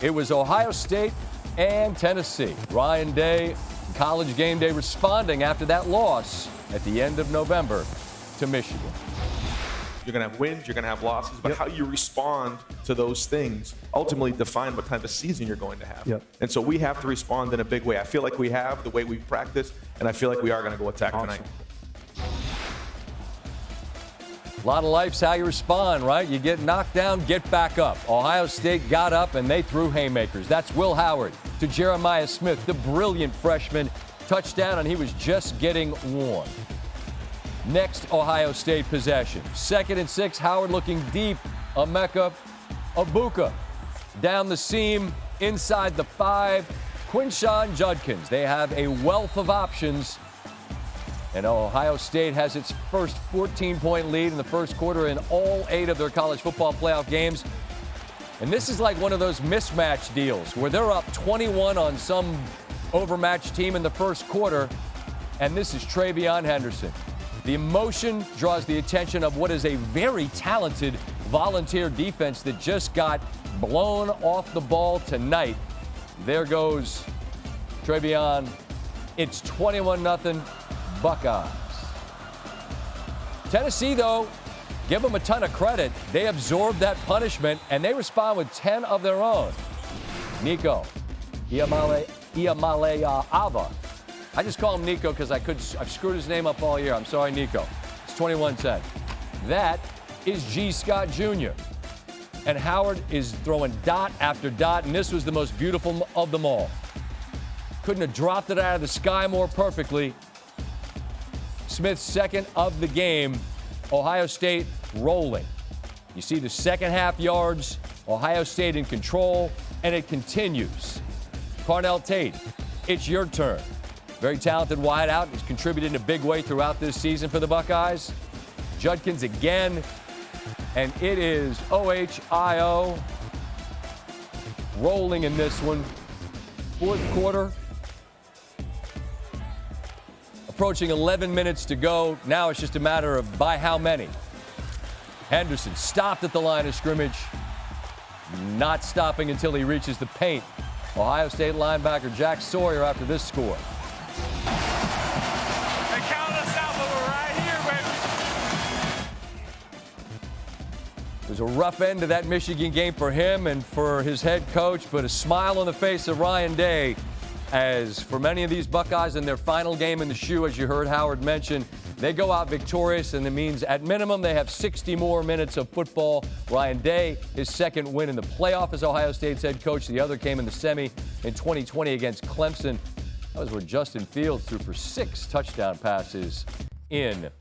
It was Ohio State and Tennessee. Ryan Day, College Game Day, responding after that loss at the end of November to Michigan. You're going to have wins, you're going to have losses, but how you respond to those things ultimately define what kind of season you're going to have. And so we have to respond in a big way. I feel like we have the way we've practiced, and I feel like we are going to go attack tonight. A lot of life's how you respond, right? You get knocked down, get back up. Ohio State got up and they threw haymakers. That's Will Howard to Jeremiah Smith, the brilliant freshman. Touchdown, and he was just getting warm. Next Ohio State possession. 2nd and 6, Howard looking deep. Emeka Egbuka down the seam, inside the 5. Quinshon Judkins. They have a wealth of options. And Ohio State has its first 14-point lead in the first quarter in all 8 of their college football playoff games. And this is like one of those mismatch deals where they're up 21 on some overmatched team in the first quarter. And this is Travion Henderson. The emotion draws the attention of what is a very talented Volunteer defense that just got blown off the ball tonight. There goes Travion. It's 21-0. Buckeyes. Tennessee, though, give them a ton of credit. They absorbed that punishment, and they respond with 10 of their own. Nico Iamaleava. I just call him Nico because I've screwed his name up all year. I'm sorry, Nico. It's 21-10. That is G. Scott Jr. And Howard is throwing dot after dot, and this was the most beautiful of them all. Couldn't have dropped it out of the sky more perfectly. Smith's second of the game. Ohio State rolling. You see the second half yards. Ohio State in control, and it continues. Carnell Tate, it's your turn. Very talented wideout. He's contributed in a big way throughout this season for the Buckeyes. Judkins again, and it is OHIO rolling in this one. Fourth quarter. Approaching 11 minutes to go. Now it's just a matter of by how many. Henderson stopped at the line of scrimmage. Not stopping until he reaches the paint. Ohio State linebacker Jack Sawyer after this score. They count us out, but we're right here, baby. It was a rough end to that Michigan game for him and for his head coach, but a smile on the face of Ryan Day. As for many of these Buckeyes in their final game in the shoe, as you heard Howard mention, they go out victorious, and it means at minimum they have 60 more minutes of football. Ryan Day, his second win in the playoff as Ohio State's head coach. The other came in the semi in 2020 against Clemson. That was where Justin Fields threw for 6 touchdown passes in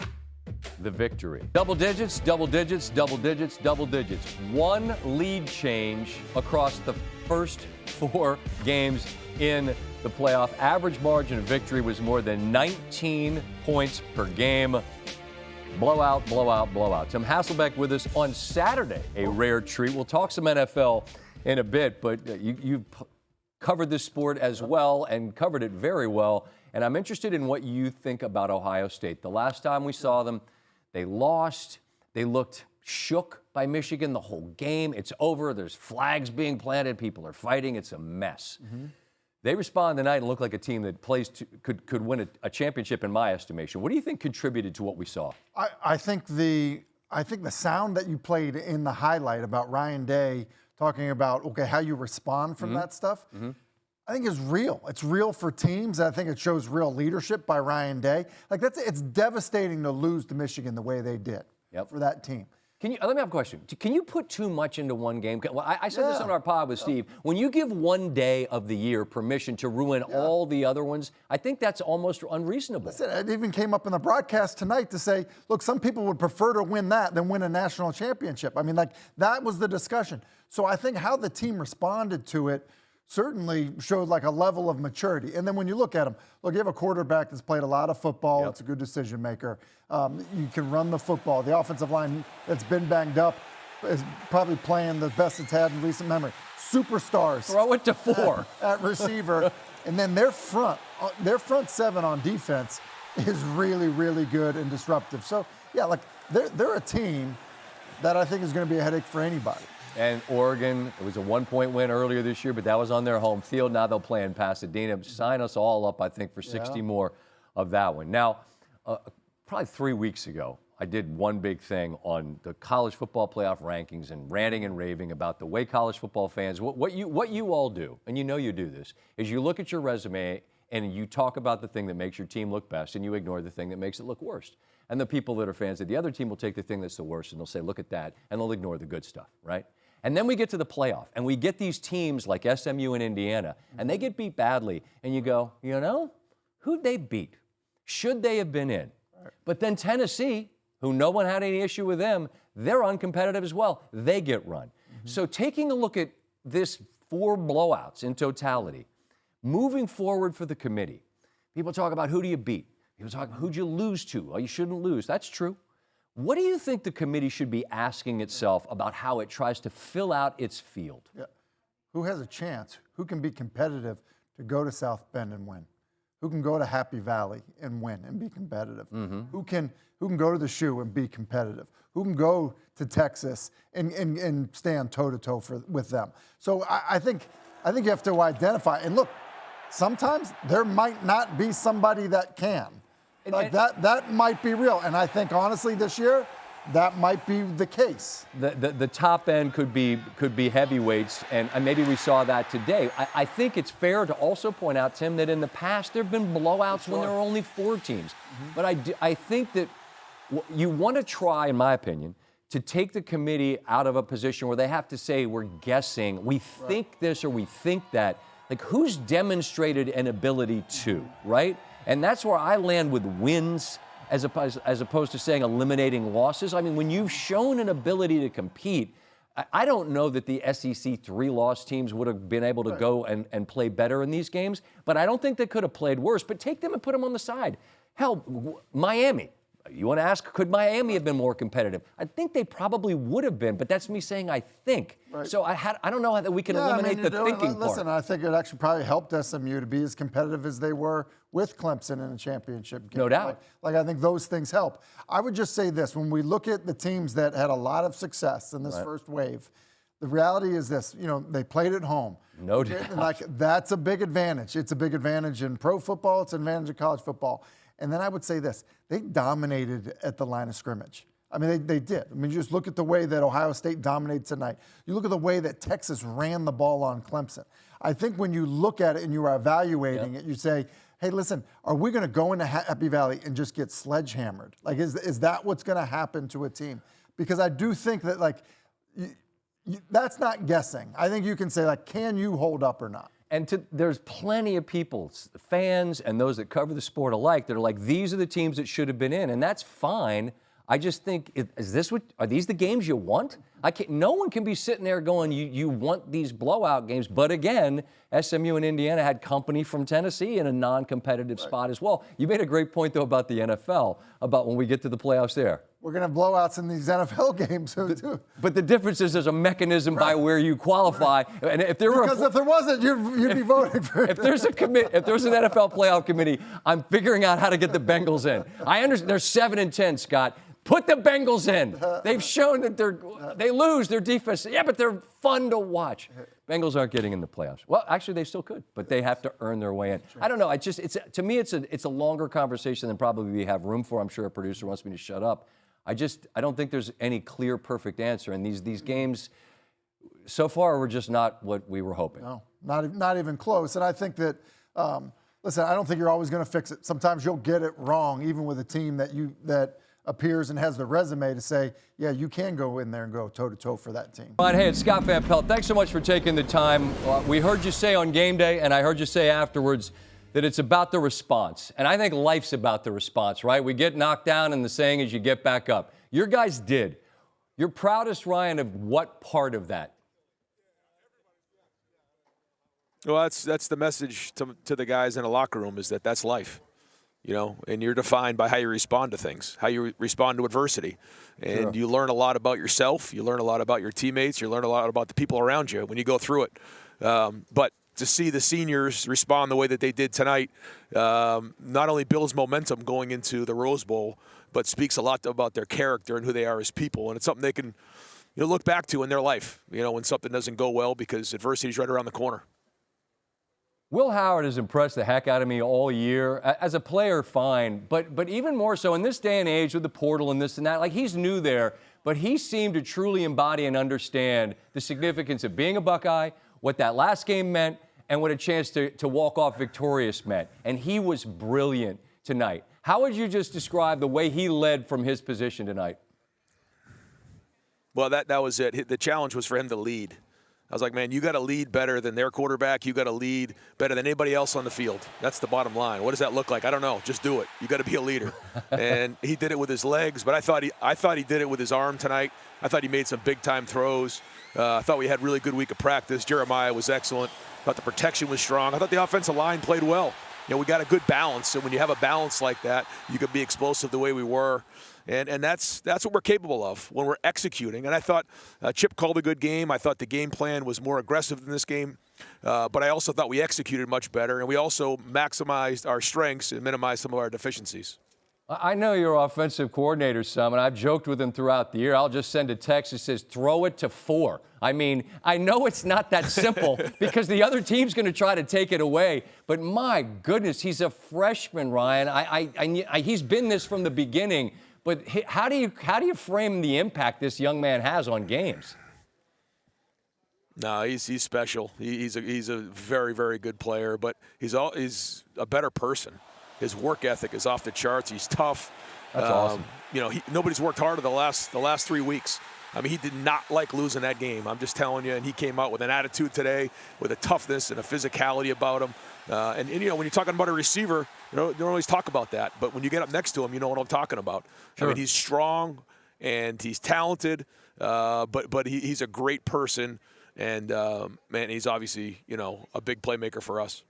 the victory. Double digits, double digits, double digits, double digits. One lead change across the first 4 games in the playoff. Average margin of victory was more than 19 points per game. Blowout, blowout, blowout. Tim Hasselbeck with us on Saturday, a rare treat. We'll talk some NFL in a bit, but you've covered this sport as well and covered it very well. And I'm interested in what you think about Ohio State. The last time we saw them, they lost. They looked shook by Michigan the whole game. It's over. There's flags being planted. People are fighting. It's a mess. They respond tonight and look like a team that could win a championship in my estimation. What do you think contributed to what we saw? I think the sound that you played in the highlight about Ryan Day talking about, how you respond from that stuff, I think is real. It's real for teams. I think it shows real leadership by Ryan Day. It's devastating to lose to Michigan the way they did for that team. Let me have a question. Can you put too much into one game? Well, I said this on our pod with Steve. When you give one day of the year permission to ruin all the other ones, I think that's almost unreasonable. Listen, it even came up in the broadcast tonight to say, look, some people would prefer to win that than win a national championship. I mean, that was the discussion. So I think how the team responded to it certainly showed a level of maturity. And then when you look at them, you have a quarterback that's played a lot of football. It's a good decision maker. You can run the football. The offensive line that's been banged up is probably playing the best it's had in recent memory. Superstars. Throw it to 4. At receiver. And then their front 7 on defense is really, really good and disruptive. So, they're a team that I think is going to be a headache for anybody. And Oregon, it was a 1-point win earlier this year, but that was on their home field. Now they'll play in Pasadena. Sign us all up, I think, for 60 more of that one. Now, probably 3 weeks ago, I did one big thing on the college football playoff rankings and ranting and raving about the way college football fans, what you all do, and you know you do this, is you look at your resume and you talk about the thing that makes your team look best and you ignore the thing that makes it look worst. And the people that are fans of the other team will take the thing that's the worst and they'll say, look at that, and they'll ignore the good stuff, right? And then we get to the playoff, and we get these teams like SMU and Indiana, and they get beat badly, and you go, you know, who'd they beat? Should they have been in? But then Tennessee, who no one had any issue with them, they're uncompetitive as well. They get run. So taking a look at this 4 blowouts in totality, moving forward for the committee, people talk about who do you beat? People talk about who'd you lose to? Oh, you shouldn't lose. That's true. What do you think the committee should be asking itself about how it tries to fill out its field? Yeah. Who has a chance? Who can be competitive to go to South Bend and win? Who can go to Happy Valley and win and be competitive? Who can go to the Shoe and be competitive? Who can go to Texas and stand toe-to-toe with them? So I think you have to identify. And look, sometimes there might not be somebody that can. Like that might be real. And I think, honestly, this year, that might be the case. The top end could be heavyweights, and maybe we saw that today. I think it's fair to also point out, Tim, that in the past there have been blowouts when there were only 4 teams. But I think that you want to try, in my opinion, to take the committee out of a position where they have to say, we're guessing, we think this or we think that. Like, who's demonstrated an ability to, right? And that's where I land with wins as opposed to saying eliminating losses. I mean, when you've shown an ability to compete, I don't know that the SEC 3-loss teams would have been able to go and play better in these games, but I don't think they could have played worse. But take them and put them on the side. Hell, Miami. You want to ask, could Miami have been more competitive? I think they probably would have been, but that's me saying I think. Right. So I don't know that we can eliminate the thinking part. Listen, I think it actually probably helped SMU to be as competitive as they were with Clemson in a championship game. No doubt. Like I think those things help. I would just say this, when we look at the teams that had a lot of success in this first wave, the reality is this, they played at home. No doubt. Like, that's a big advantage. It's a big advantage in pro football. It's an advantage in college football. And then I would say this, they dominated at the line of scrimmage. I mean, they did. I mean, you just look at the way that Ohio State dominated tonight. You look at the way that Texas ran the ball on Clemson. I think when you look at it and you are evaluating it, you say, hey, listen, are we going to go into Happy Valley and just get sledgehammered? Like, is that what's going to happen to a team? Because I do think that, like, that's not guessing. I think you can say, like, can you hold up or not? And there's plenty of people, fans and those that cover the sport alike, that are like, these are the teams that should have been in, and that's fine. I just think, are these the games you want? No one can be sitting there going, you want these blowout games. But again, SMU and Indiana had company from Tennessee in a non-competitive spot as well. You made a great point, though, about the NFL, about when we get to the playoffs there. We're going to have blowouts in these NFL games, too. But the difference is there's a mechanism by where you qualify. And if there because if there wasn't, you'd be voting for it. If there's an NFL playoff committee, I'm figuring out how to get the Bengals in. I understand they're 7-10, Scott. Put the Bengals in. They've shown that they lose their defense. Yeah, but they're fun to watch. Bengals aren't getting in the playoffs. Well, actually, they still could, but they have to earn their way in. I don't know. To me, it's a longer conversation than probably we have room for. I'm sure a producer wants me to shut up. I don't think there's any clear, perfect answer. And these games, so far, were just not what we were hoping. No, not even close. And I think that, listen, I don't think you're always going to fix it. Sometimes you'll get it wrong, even with a team that appears and has the resume to say, yeah, you can go in there and go toe-to-toe for that team. Hey, it's Scott Van Pelt. Thanks so much for taking the time. We heard you say on game day, and I heard you say afterwards, that it's about the response. And I think life's about the response, right? We get knocked down, and the saying is you get back up. Your guys did. You're proudest, Ryan, of what part of that? Well, that's the message to the guys in the locker room, is that's life. And you're defined by how you respond to things, how you respond to adversity. And you learn a lot about yourself. You learn a lot about your teammates. You learn a lot about the people around you when you go through it. But to see the seniors respond the way that they did tonight not only builds momentum going into the Rose Bowl, but speaks a lot about their character and who they are as people. And it's something they can, look back to in their life, when something doesn't go well, because adversity is right around the corner. Will Howard has impressed the heck out of me all year. As a player, fine, but even more so in this day and age with the portal and this and that, like he's new there, but he seemed to truly embody and understand the significance of being a Buckeye, what that last game meant, and what a chance to walk off victorious meant. And he was brilliant tonight. How would you just describe the way he led from his position tonight? Well, that was it. The challenge was for him to lead. I was like, man, you got to lead better than their quarterback. You got to lead better than anybody else on the field. That's the bottom line. What does that look like? I don't know. Just do it. You got to be a leader. And he did it with his legs, but I thought he did it with his arm tonight. I thought he made some big-time throws. I thought we had a really good week of practice. Jeremiah was excellent. I thought the protection was strong. I thought the offensive line played well. We got a good balance, and when you have a balance like that, you can be explosive the way we were. And that's what we're capable of when we're executing. And I thought Chip called a good game. I thought the game plan was more aggressive than this game. But I also thought we executed much better, and we also maximized our strengths and minimized some of our deficiencies. I know you're offensive coordinator, Sam, and I've joked with him throughout the year. I'll just send a text that says, throw it to 4. I mean, I know it's not that simple because the other team's going to try to take it away. But my goodness, he's a freshman, Ryan. He's been this from the beginning. But how do you frame the impact this young man has on games? No, he's special. He's a very, very good player, but he's a better person. His work ethic is off the charts. He's tough. That's awesome. Nobody's worked harder the last 3 weeks. I mean, he did not like losing that game. I'm just telling you. And he came out with an attitude today, with a toughness and a physicality about him. And when you're talking about a receiver, you don't always talk about that. But when you get up next to him, you know what I'm talking about. Sure. I mean, he's strong and he's talented, but he's a great person. And, man, he's obviously, a big playmaker for us.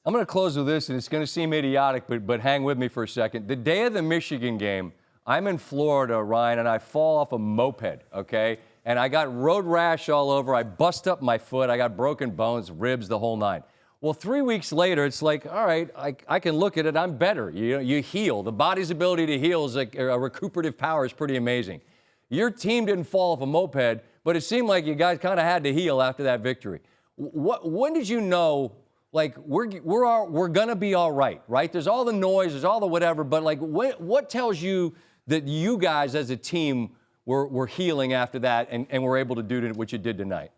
I'm going to close with this, and it's going to seem idiotic, but hang with me for a second. The day of the Michigan game, I'm in Florida, Ryan, and I fall off a moped, okay? And I got road rash all over. I bust up my foot. I got broken bones, ribs, the whole 9. Well, 3 weeks later, it's like, all right, I can look at it. I'm better. You heal. The body's ability to heal is like a recuperative power is pretty amazing. Your team didn't fall off a moped, but it seemed like you guys kind of had to heal after that victory. When did you know, like, we're going to be all right, right? There's all the noise, there's all the whatever, but, like, what tells you that you guys as a team were healing after that and were able to do what you did tonight?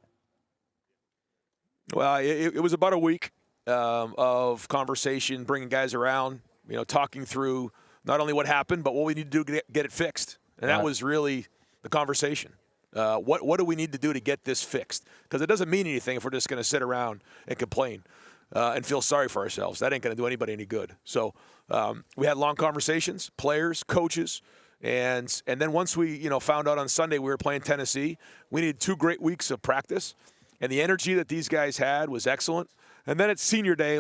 Well, it was about a week of conversation, bringing guys around, talking through not only what happened, but what we need to do to get it fixed. And that was really the conversation. What do we need to do to get this fixed? Because it doesn't mean anything if we're just going to sit around and complain and feel sorry for ourselves. That ain't going to do anybody any good. So we had long conversations, players, coaches, and then once we found out on Sunday we were playing Tennessee, we needed 2 great weeks of practice, and the energy that these guys had was excellent. And then it's senior day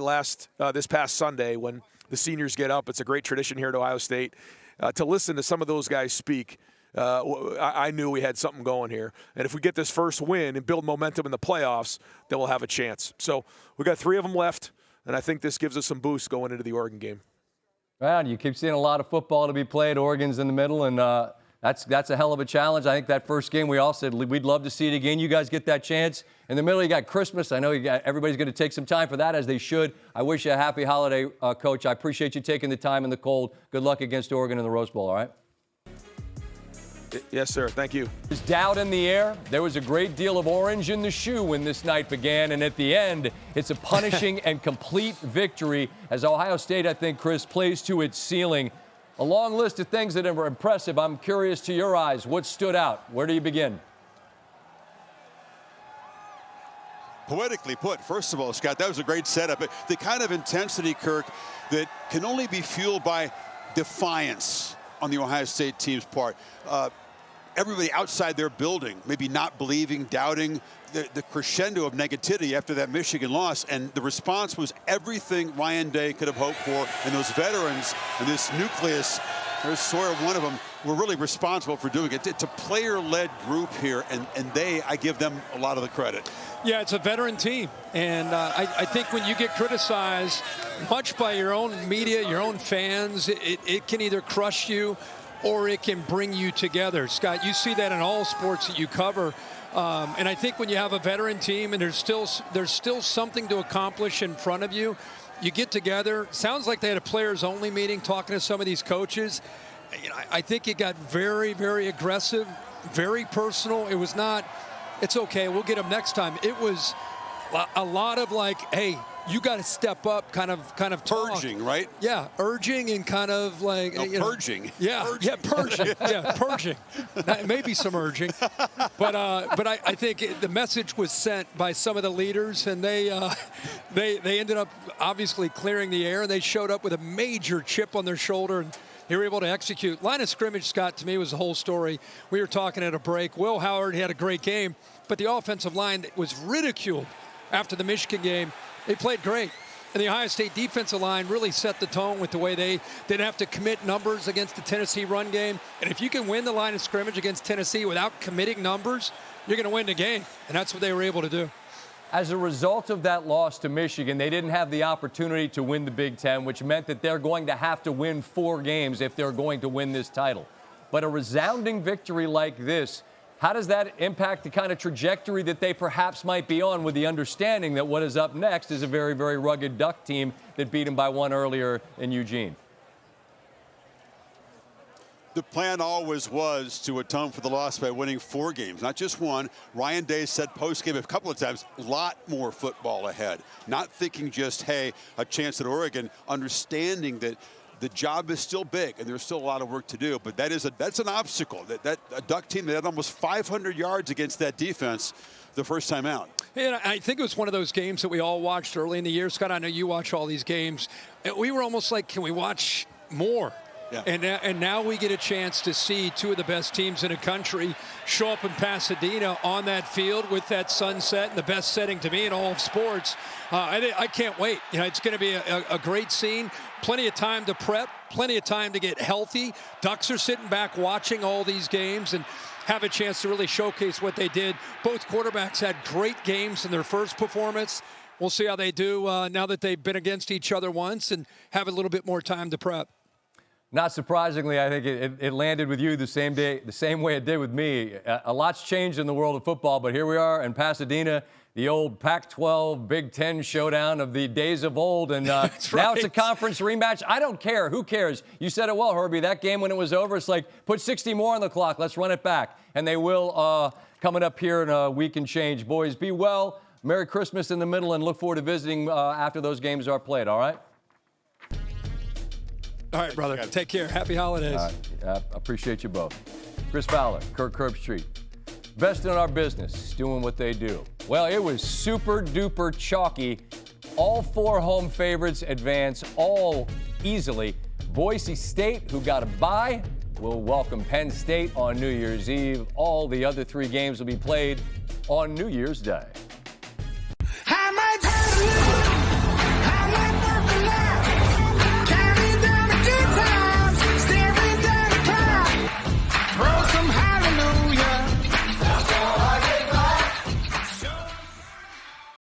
this past Sunday when the seniors get up. It's a great tradition here at Ohio State to listen to some of those guys speak. I knew we had something going here. And if we get this first win and build momentum in the playoffs, then we'll have a chance. So we got 3 of them left, and I think this gives us some boost going into the Oregon game. Well, you keep seeing a lot of football to be played. Oregon's in the middle, and that's a hell of a challenge. I think that first game we all said we'd love to see it again. You guys get that chance. In the middle, you got Christmas. I know everybody's going to take some time for that, as they should. I wish you a happy holiday, Coach. I appreciate you taking the time in the cold. Good luck against Oregon in the Rose Bowl, all right? Yes, sir. Thank you. There's doubt in the air. There was a great deal of orange in the shoe when this night began, and at the end, it's a punishing and complete victory as Ohio State, I think, Chris, plays to its ceiling. A long list of things that are impressive. I'm curious to your eyes. What stood out? Where do you begin? Poetically put, first of all, Scott, that was a great setup. The kind of intensity, Kirk, that can only be fueled by defiance on the Ohio State team's part. Everybody outside their building, maybe not believing, doubting, the crescendo of negativity after that Michigan loss, and the response was everything Ryan Day could have hoped for, and those veterans and this nucleus, there's Sawyer, one of them, were really responsible for doing it. It's a player-led group here, and I give them a lot of the credit. Yeah, it's a veteran team, and I think when you get criticized much by your own media, your own fans, it can either crush you or it can bring you together. Scott, you see that in all sports that you cover. And I think when you have a veteran team and there's still something to accomplish in front of you, you get together. Sounds like they had a players-only meeting talking to some of these coaches. I think it got very, very aggressive, very personal. It was not, it's okay, we'll get them next time. It was a lot of like, hey, you got to step up, kind of talk. Purging, right? Yeah, urging and kind of like purging. Yeah, purging. Yeah, purging. Maybe some urging, but I think the message was sent by some of the leaders, and they ended up obviously clearing the air, and they showed up with a major chip on their shoulder, and they were able to execute. Line of scrimmage, Scott, to me was the whole story. We were talking at a break. Will Howard had a great game, but the offensive line was ridiculed after the Michigan game. They played great. And the Ohio State defensive line really set the tone with the way they didn't have to commit numbers against the Tennessee run game. And if you can win the line of scrimmage against Tennessee without committing numbers, you're going to win the game. And that's what they were able to do. As a result of that loss to Michigan, they didn't have the opportunity to win the Big Ten, which meant that they're going to have to win 4 games if they're going to win this title. But a resounding victory like this, how does that impact the kind of trajectory that they perhaps might be on, with the understanding that what is up next is a very, very rugged Duck team that beat them by 1 earlier in Eugene? The plan always was to atone for the loss by winning 4 games, not just 1. Ryan Day said post-game a couple of times, a lot more football ahead. Not thinking just, hey, a chance at Oregon, understanding that the job is still big and there's still a lot of work to do, but that's an obstacle. That a Duck team that had almost 500 yards against that defense the first time out. And I think it was one of those games that we all watched early in the year. Scott, I know you watch all these games. And we were almost like, can we watch more? Yeah. And now we get a chance to see 2 of the best teams in the country show up in Pasadena on that field with that sunset, and the best setting to me in all of sports. I can't wait. It's going to be a great scene. Plenty of time to prep, plenty of time to get healthy. Ducks are sitting back watching all these games and have a chance to really showcase what they did. Both quarterbacks had great games in their first performance. We'll see how they do now that they've been against each other once and have a little bit more time to prep. Not surprisingly, I think it landed with you the same way it did with me. A lot's changed in the world of football, but here we are in Pasadena, the old Pac-12 Big Ten showdown of the days of old, and now it's a conference rematch. I don't care. Who cares? You said it well, Herbie. That game, when it was over, it's like, put 60 more on the clock. Let's run it back. And they will coming up here in a week and change. Boys, be well. Merry Christmas in the middle, and look forward to visiting after those games are played, all right? All right, brother. Take care. Happy holidays. All right. Appreciate you both. Chris Fowler, Kirk Herbstreit. Best in our business, doing what they do. Well, it was super duper chalky. All 4 home favorites advance, all easily. Boise State, who got a bye, will welcome Penn State on New Year's Eve. All the other 3 games will be played on New Year's Day.